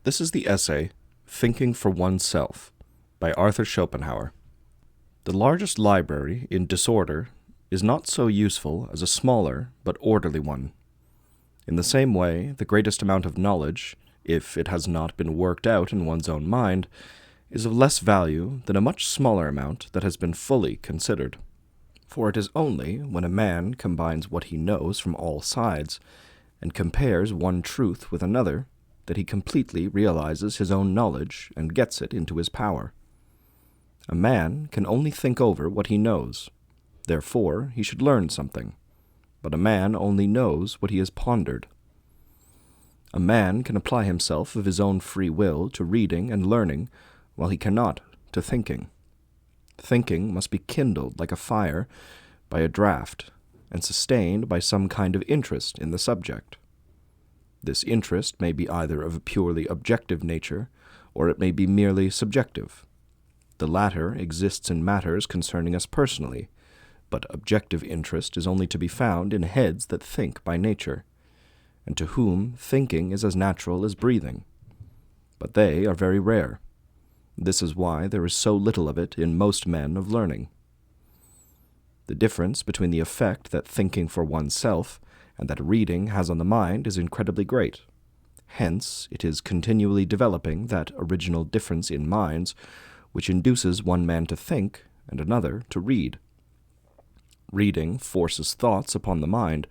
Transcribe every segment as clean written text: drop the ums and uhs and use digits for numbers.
This is the essay, Thinking for Oneself, by Arthur Schopenhauer. The largest library in disorder is not so useful as a smaller but orderly one. In the same way, the greatest amount of knowledge, if it has not been worked out in one's own mind, is of less value than a much smaller amount that has been fully considered. For it is only when a man combines what he knows from all sides and compares one truth with another that he completely realizes his own knowledge and gets it into his power. A man can only think over what he knows. Therefore, he should learn something. But a man only knows what he has pondered. A man can apply himself of his own free will to reading and learning, while he cannot to thinking. Thinking must be kindled like a fire by a draught, and sustained by some kind of interest in the subject. This interest may be either of a purely objective nature, or it may be merely subjective. The latter exists in matters concerning us personally, but objective interest is only to be found in heads that think by nature, and to whom thinking is as natural as breathing. But they are very rare. This is why there is so little of it in most men of learning. The difference between the effect that thinking for oneself and that reading has on the mind is incredibly great. Hence, it is continually developing that original difference in minds which induces one man to think and another to read. Reading forces thoughts upon the mind,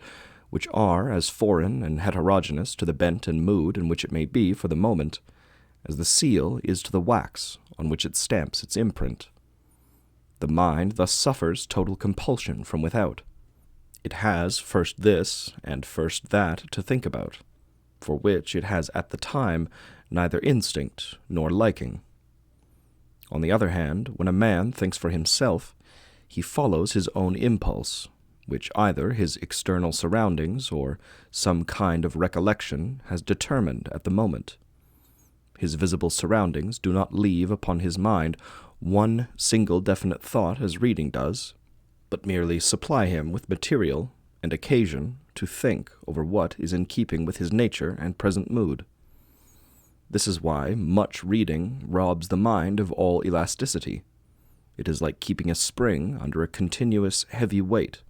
which are as foreign and heterogeneous to the bent and mood in which it may be for the moment, as the seal is to the wax on which it stamps its imprint. The mind thus suffers total compulsion from without. It has first this and first that to think about, for which it has at the time neither instinct nor liking. On the other hand, when a man thinks for himself, he follows his own impulse, which either his external surroundings or some kind of recollection has determined at the moment. His visible surroundings do not leave upon his mind one single definite thought as reading does, but merely supply him with material and occasion to think over what is in keeping with his nature and present mood. This is why much reading robs the mind of all elasticity. It is like keeping a spring under a continuous heavy weight.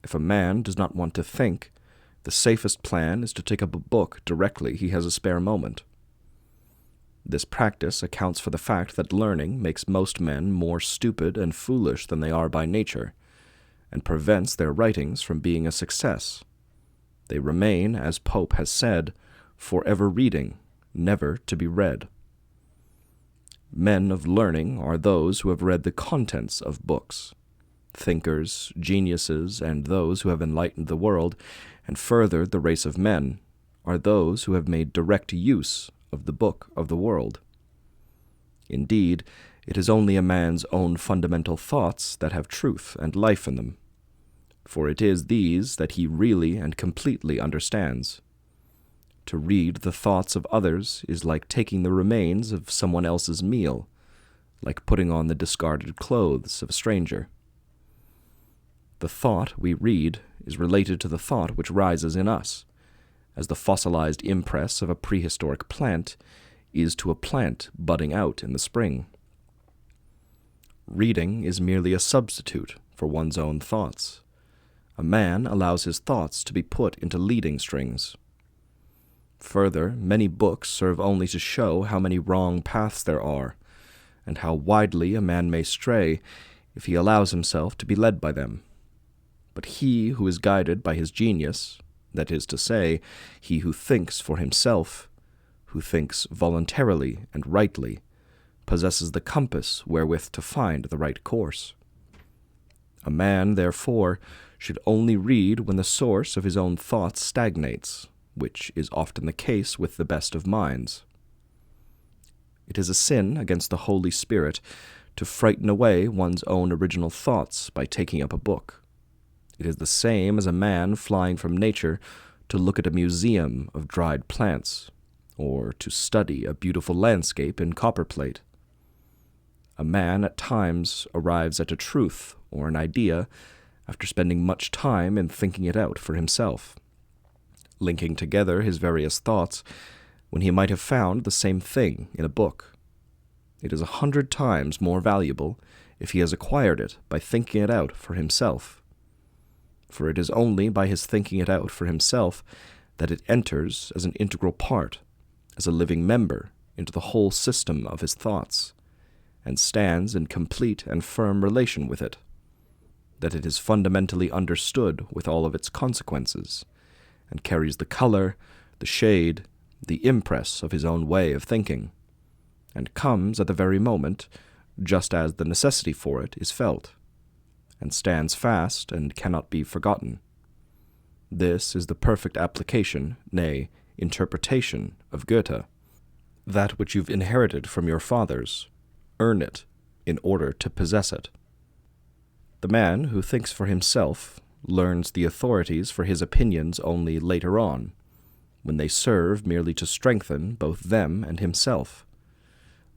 If a man does not want to think, the safest plan is to take up a book directly he has a spare moment. This practice accounts for the fact that learning makes most men more stupid and foolish than they are by nature, and prevents their writings from being a success. They remain, as Pope has said, forever reading, never to be read. Men of learning are those who have read the contents of books. Thinkers, geniuses, and those who have enlightened the world and furthered the race of men are those who have made direct use of the book of the world. Indeed, it is only a man's own fundamental thoughts that have truth and life in them, for it is these that he really and completely understands. To read the thoughts of others is like taking the remains of someone else's meal, like putting on the discarded clothes of a stranger. The thought we read is related to the thought which rises in us, as the fossilized impress of a prehistoric plant is to a plant budding out in the spring. Reading is merely a substitute for one's own thoughts. A man allows his thoughts to be put into leading strings. Further, many books serve only to show how many wrong paths there are, and how widely a man may stray if he allows himself to be led by them. But he who is guided by his genius, that is to say, he who thinks for himself, who thinks voluntarily and rightly, possesses the compass wherewith to find the right course. A man, therefore, should only read when the source of his own thoughts stagnates, which is often the case with the best of minds. It is a sin against the Holy Spirit to frighten away one's own original thoughts by taking up a book. It is the same as a man flying from nature to look at a museum of dried plants, or to study a beautiful landscape in copperplate. A man at times arrives at a truth or an idea after spending much time in thinking it out for himself. Linking together his various thoughts, when he might have found the same thing in a book. It is 100 times more valuable if he has acquired it by thinking it out for himself. For it is only by his thinking it out for himself that it enters as an integral part, as a living member, into the whole system of his thoughts, and stands in complete and firm relation with it, that it is fundamentally understood with all of its consequences, and carries the color, the shade, the impress of his own way of thinking, and comes at the very moment just as the necessity for it is felt, and stands fast and cannot be forgotten. This is the perfect application, nay, interpretation of Goethe. That which you've inherited from your fathers, earn it in order to possess it. The man who thinks for himself learns the authorities for his opinions only later on, when they serve merely to strengthen both them and himself,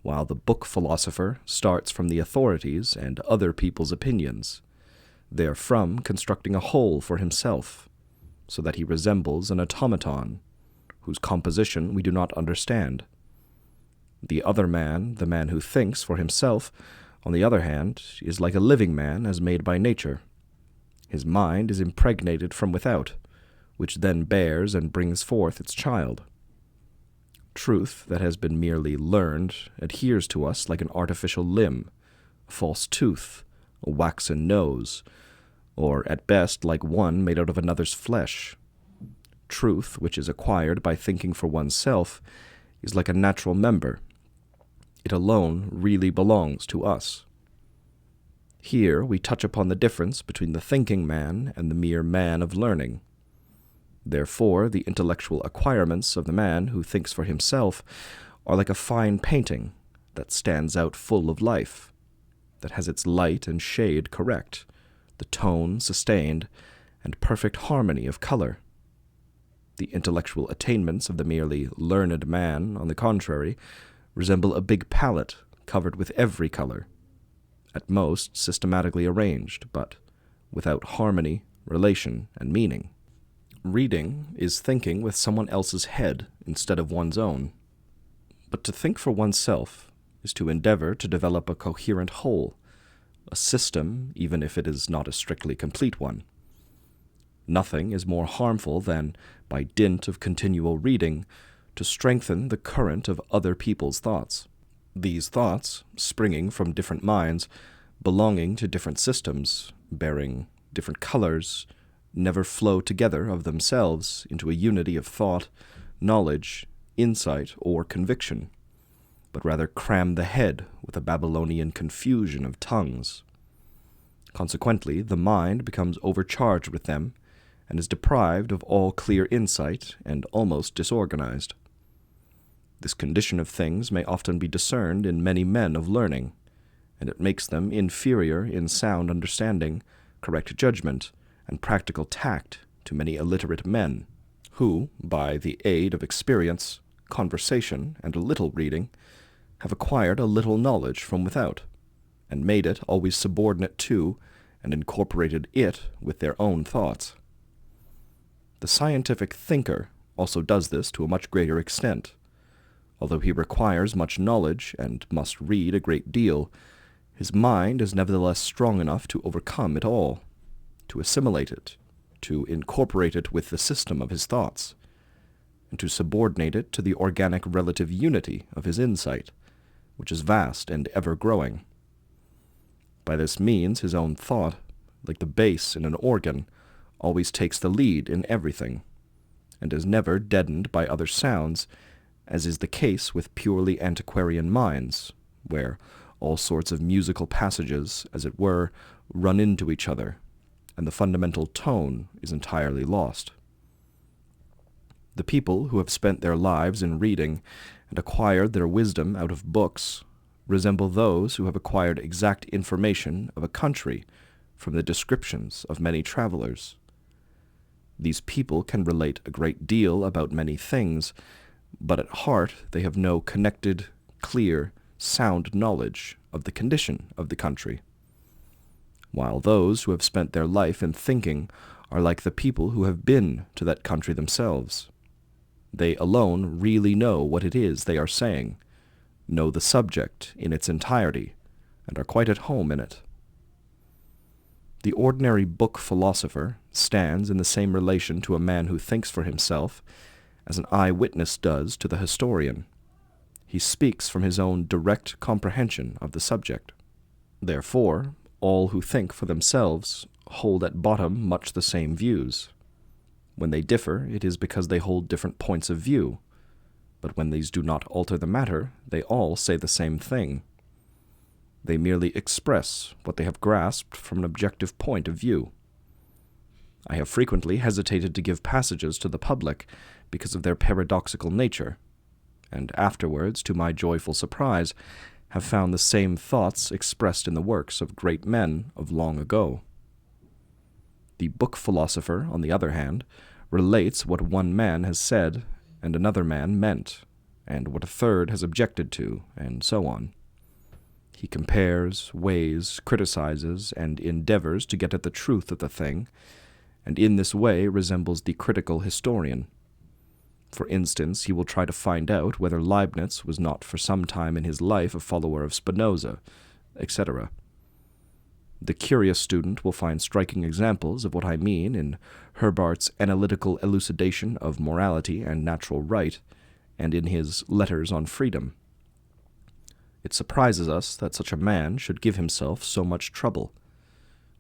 while the book philosopher starts from the authorities and other people's opinions, therefrom constructing a whole for himself, so that he resembles an automaton, whose composition we do not understand. The other man, the man who thinks for himself, on the other hand, is like a living man as made by nature. His mind is impregnated from without, which then bears and brings forth its child. Truth that has been merely learned adheres to us like an artificial limb, a false tooth, a waxen nose, or at best like one made out of another's flesh. Truth, which is acquired by thinking for oneself, is like a natural member. It alone really belongs to us. Here we touch upon the difference between the thinking man and the mere man of learning. Therefore, the intellectual acquirements of the man who thinks for himself are like a fine painting that stands out full of life, that has its light and shade correct, the tone sustained, and perfect harmony of color. The intellectual attainments of the merely learned man, on the contrary, resemble a big palette covered with every color, at most systematically arranged, but without harmony, relation, and meaning. Reading is thinking with someone else's head instead of one's own. But to think for oneself is to endeavor to develop a coherent whole, a system, even if it is not a strictly complete one. Nothing is more harmful than, by dint of continual reading, to strengthen the current of other people's thoughts. These thoughts, springing from different minds, belonging to different systems, bearing different colors, never flow together of themselves into a unity of thought, knowledge, insight, or conviction, but rather cram the head with a Babylonian confusion of tongues. Consequently, the mind becomes overcharged with them, and is deprived of all clear insight and almost disorganized. This condition of things may often be discerned in many men of learning, and it makes them inferior in sound understanding, correct judgment, and practical tact to many illiterate men, who, by the aid of experience, conversation, and a little reading, have acquired a little knowledge from without, and made it always subordinate to, and incorporated it with their own thoughts. The scientific thinker also does this to a much greater extent. Although he requires much knowledge and must read a great deal, his mind is nevertheless strong enough to overcome it all, to assimilate it, to incorporate it with the system of his thoughts, and to subordinate it to the organic relative unity of his insight, which is vast and ever-growing. By this means his own thought, like the bass in an organ, always takes the lead in everything, and is never deadened by other sounds, as is the case with purely antiquarian minds, where all sorts of musical passages, as it were, run into each other, and the fundamental tone is entirely lost. The people who have spent their lives in reading and acquired their wisdom out of books resemble those who have acquired exact information of a country from the descriptions of many travelers. These people can relate a great deal about many things, but at heart they have no connected, clear, sound knowledge of the condition of the country, while those who have spent their life in thinking are like the people who have been to that country themselves. They alone really know what it is they are saying, know the subject in its entirety, and are quite at home in it. The ordinary book philosopher stands in the same relation to a man who thinks for himself as an eyewitness does to the historian. He speaks from his own direct comprehension of the subject. Therefore, all who think for themselves hold at bottom much the same views. When they differ, it is because they hold different points of view, but when these do not alter the matter, they all say the same thing. They merely express what they have grasped from an objective point of view. I have frequently hesitated to give passages to the public because of their paradoxical nature, and afterwards, to my joyful surprise, have found the same thoughts expressed in the works of great men of long ago. The book philosopher, on the other hand, relates what one man has said and another man meant, and what a third has objected to, and so on. He compares, weighs, criticizes, and endeavors to get at the truth of the thing, and in this way resembles the critical historian. For instance, he will try to find out whether Leibniz was not for some time in his life a follower of Spinoza, etc. The curious student will find striking examples of what I mean in Herbart's analytical elucidation of morality and natural right, and in his Letters on Freedom. It surprises us that such a man should give himself so much trouble,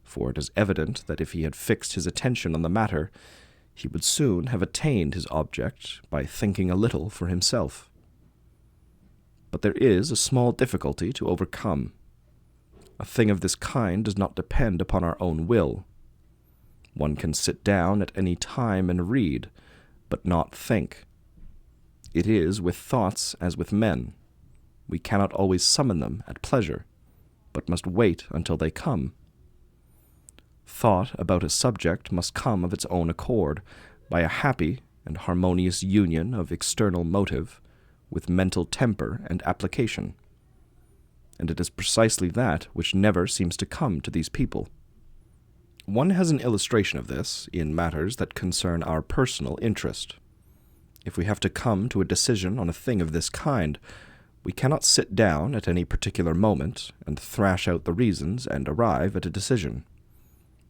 for it is evident that if he had fixed his attention on the matter, he would soon have attained his object by thinking a little for himself. But there is a small difficulty to overcome. A thing of this kind does not depend upon our own will. One can sit down at any time and read, but not think. It is with thoughts as with men. We cannot always summon them at pleasure, but must wait until they come. Thought about a subject must come of its own accord, by a happy and harmonious union of external motive with mental temper and application. And it is precisely that which never seems to come to these people. One has an illustration of this in matters that concern our personal interest. If we have to come to a decision on a thing of this kind, we cannot sit down at any particular moment and thrash out the reasons and arrive at a decision.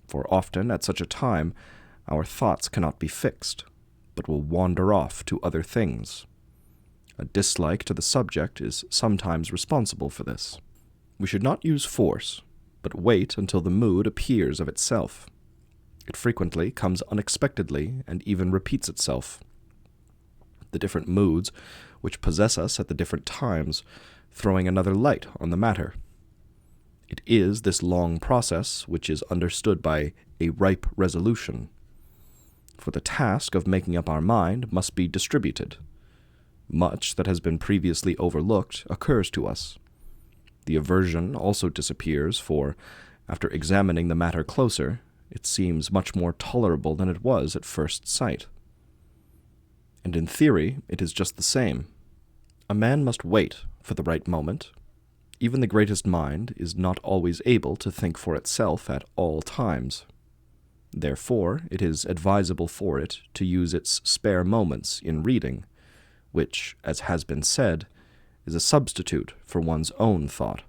For often at such a time our thoughts cannot be fixed, but will wander off to other things. A dislike to the subject is sometimes responsible for this. We should not use force, but wait until the mood appears of itself. It frequently comes unexpectedly and even repeats itself. The different moods which possess us at the different times, throwing another light on the matter. It is this long process which is understood by a ripe resolution. For the task of making up our mind must be distributed. Much that has been previously overlooked occurs to us. The aversion also disappears, for, after examining the matter closer, it seems much more tolerable than it was at first sight. And in theory, it is just the same. A man must wait for the right moment. Even the greatest mind is not always able to think for itself at all times. Therefore, it is advisable for it to use its spare moments in reading, which, as has been said, is a substitute for one's own thought.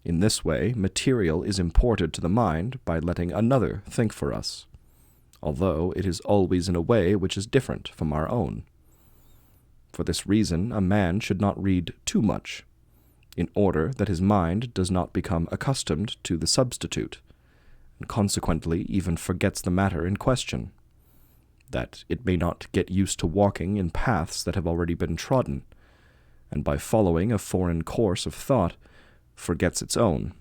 In this way, material is imported to the mind by letting another think for us, although it is always in a way which is different from our own. For this reason, a man should not read too much, in order that his mind does not become accustomed to the substitute, and consequently even forgets the matter in question, that it may not get used to walking in paths that have already been trodden, and by following a foreign course of thought, forgets its own.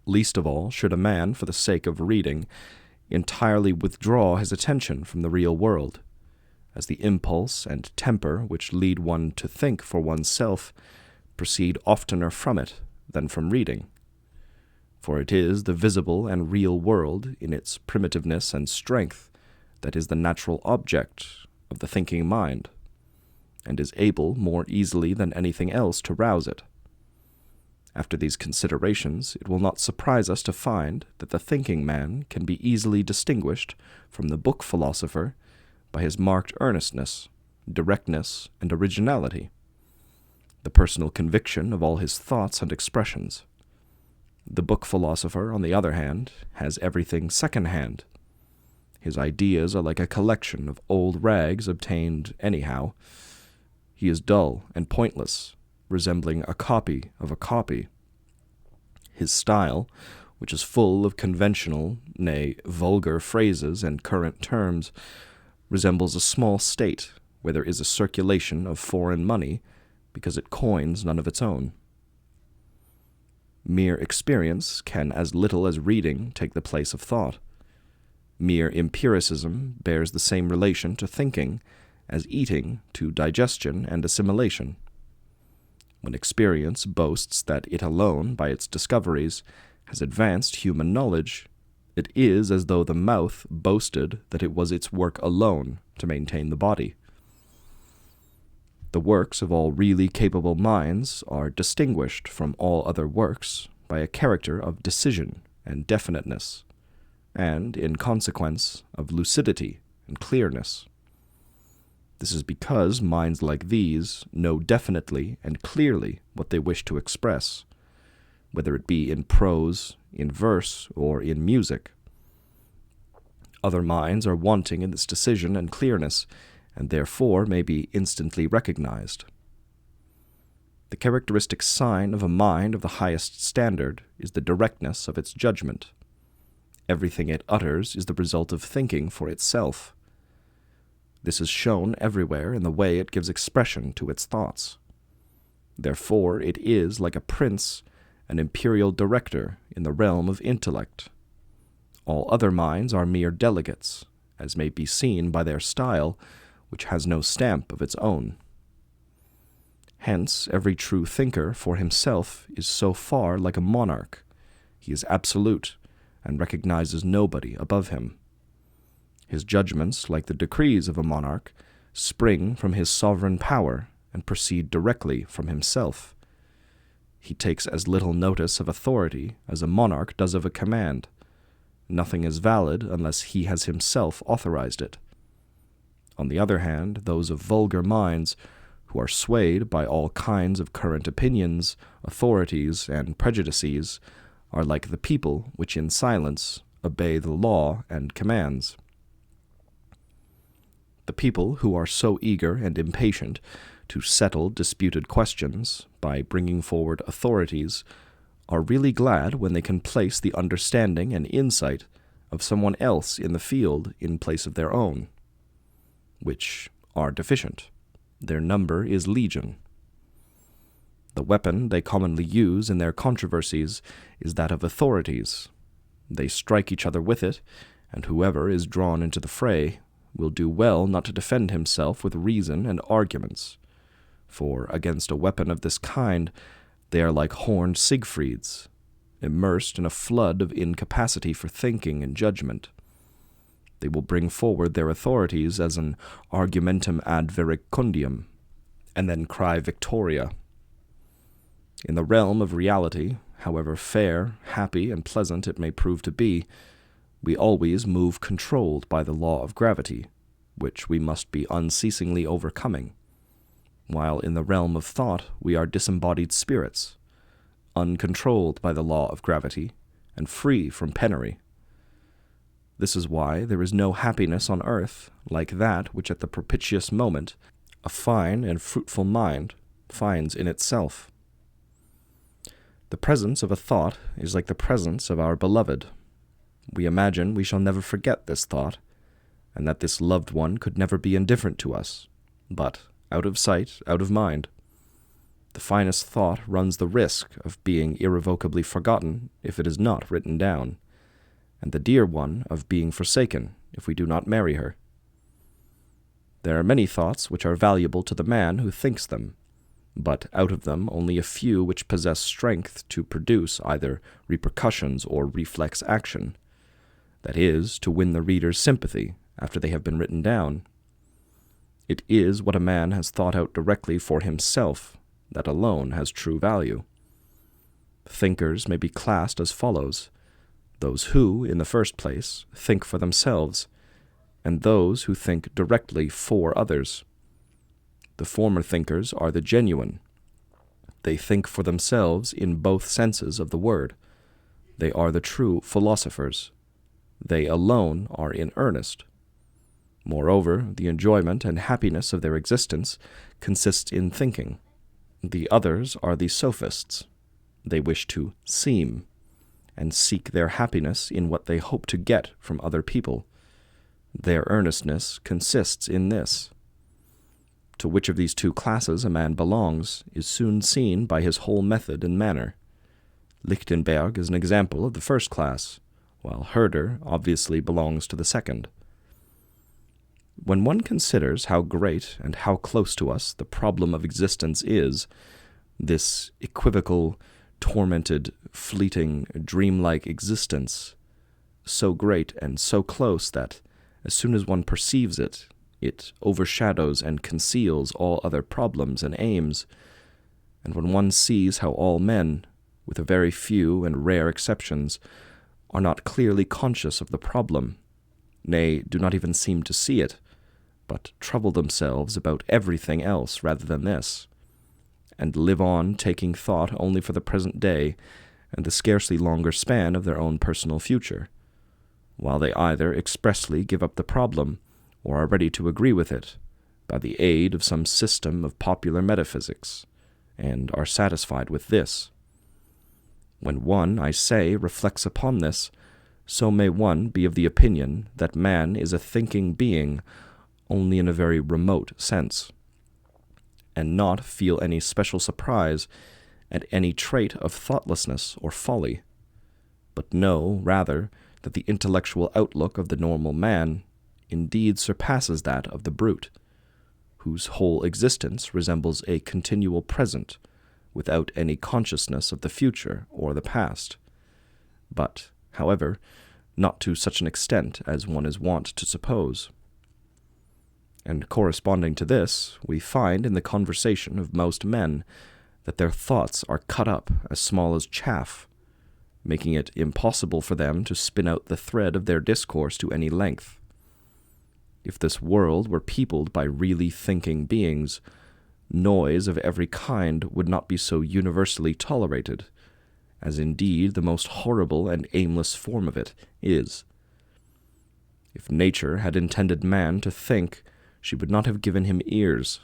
Least of all should a man, for the sake of reading, entirely withdraw his attention from the real world, as the impulse and temper which lead one to think for oneself proceed oftener from it than from reading. For it is the visible and real world in its primitiveness and strength that is the natural object of the thinking mind, and is able more easily than anything else to rouse it. After these considerations, it will not surprise us to find that the thinking man can be easily distinguished from the book philosopher by his marked earnestness, directness, and originality, the personal conviction of all his thoughts and expressions. The book philosopher, on the other hand, has everything second-hand. His ideas are like a collection of old rags obtained anyhow. He is dull and pointless, resembling a copy of a copy. His style, which is full of conventional, nay, vulgar phrases and current terms, resembles a small state where there is a circulation of foreign money because it coins none of its own. Mere experience can as little as reading take the place of thought. Mere empiricism bears the same relation to thinking as eating to digestion and assimilation. When experience boasts that it alone, by its discoveries, has advanced human knowledge, it is as though the mouth boasted that it was its work alone to maintain the body. The works of all really capable minds are distinguished from all other works by a character of decision and definiteness, and, in consequence, of lucidity and clearness. This is because minds like these know definitely and clearly what they wish to express, whether it be in prose, in verse, or in music. Other minds are wanting in this decision and clearness, and therefore may be instantly recognized. The characteristic sign of a mind of the highest standard is the directness of its judgment. Everything it utters is the result of thinking for itself. This is shown everywhere in the way it gives expression to its thoughts. Therefore it is, like a prince, an imperial director in the realm of intellect. All other minds are mere delegates, as may be seen by their style, which has no stamp of its own. Hence, every true thinker for himself is so far like a monarch. He is absolute, and recognizes nobody above him. His judgments, like the decrees of a monarch, spring from his sovereign power and proceed directly from himself. He takes as little notice of authority as a monarch does of a command. Nothing is valid unless he has himself authorized it. On the other hand, those of vulgar minds, who are swayed by all kinds of current opinions, authorities, and prejudices, are like the people which in silence obey the law and commands. The people who are so eager and impatient to settle disputed questions by bringing forward authorities are really glad when they can place the understanding and insight of someone else in the field in place of their own, which are deficient. Their number is legion. The weapon they commonly use in their controversies is that of authorities. They strike each other with it, and whoever is drawn into the fray will do well not to defend himself with reason and arguments, for against a weapon of this kind they are like horned Siegfrieds, immersed in a flood of incapacity for thinking and judgment. They will bring forward their authorities as an argumentum ad verecundiam, and then cry Victoria. In the realm of reality, however fair, happy, and pleasant it may prove to be, we always move controlled by the law of gravity, which we must be unceasingly overcoming, while in the realm of thought we are disembodied spirits, uncontrolled by the law of gravity, and free from penury. This is why there is no happiness on earth like that which at the propitious moment a fine and fruitful mind finds in itself. The presence of a thought is like the presence of our beloved. We imagine we shall never forget this thought, and that this loved one could never be indifferent to us, but, out of sight, out of mind, the finest thought runs the risk of being irrevocably forgotten if it is not written down, and the dear one of being forsaken if we do not marry her. There are many thoughts which are valuable to the man who thinks them, but out of them only a few which possess strength to produce either repercussions or reflex action, that is, to win the reader's sympathy after they have been written down. It is what a man has thought out directly for himself that alone has true value. Thinkers may be classed as follows: those who, in the first place, think for themselves, and those who think directly for others. The former thinkers are the genuine. They think for themselves in both senses of the word. They are the true philosophers. They alone are in earnest. Moreover, the enjoyment and happiness of their existence consists in thinking. The others are the sophists. They wish to seem, and seek their happiness in what they hope to get from other people. Their earnestness consists in this. To which of these two classes a man belongs is soon seen by his whole method and manner. Lichtenberg is an example of the first class, while Herder obviously belongs to the second. When one considers how great and how close to us the problem of existence is, this equivocal, tormented, fleeting, dreamlike existence, so great and so close that, as soon as one perceives it, it overshadows and conceals all other problems and aims, and when one sees how all men, with a very few and rare exceptions, are not clearly conscious of the problem, nay, do not even seem to see it, but trouble themselves about everything else rather than this, and live on taking thought only for the present day and the scarcely longer span of their own personal future, while they either expressly give up the problem or are ready to agree with it by the aid of some system of popular metaphysics, and are satisfied with this. When one, I say, reflects upon this, so may one be of the opinion that man is a thinking being only in a very remote sense, and not feel any special surprise at any trait of thoughtlessness or folly, but know, rather, that the intellectual outlook of the normal man indeed surpasses that of the brute, whose whole existence resembles a continual present, without any consciousness of the future or the past, but, however, not to such an extent as one is wont to suppose. And corresponding to this, we find in the conversation of most men that their thoughts are cut up as small as chaff, making it impossible for them to spin out the thread of their discourse to any length. If this world were peopled by really thinking beings, noise of every kind would not be so universally tolerated, as indeed the most horrible and aimless form of it is. If nature had intended man to think, she would not have given him ears,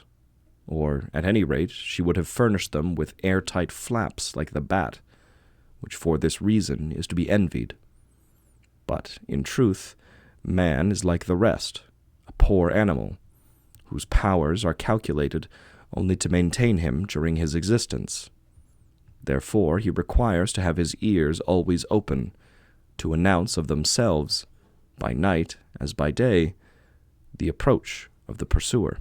or, at any rate, she would have furnished them with airtight flaps like the bat, which for this reason is to be envied. But, in truth, man is like the rest, a poor animal, whose powers are calculated only to maintain him during his existence. Therefore he requires to have his ears always open, to announce of themselves, by night as by day, the approach of the pursuer.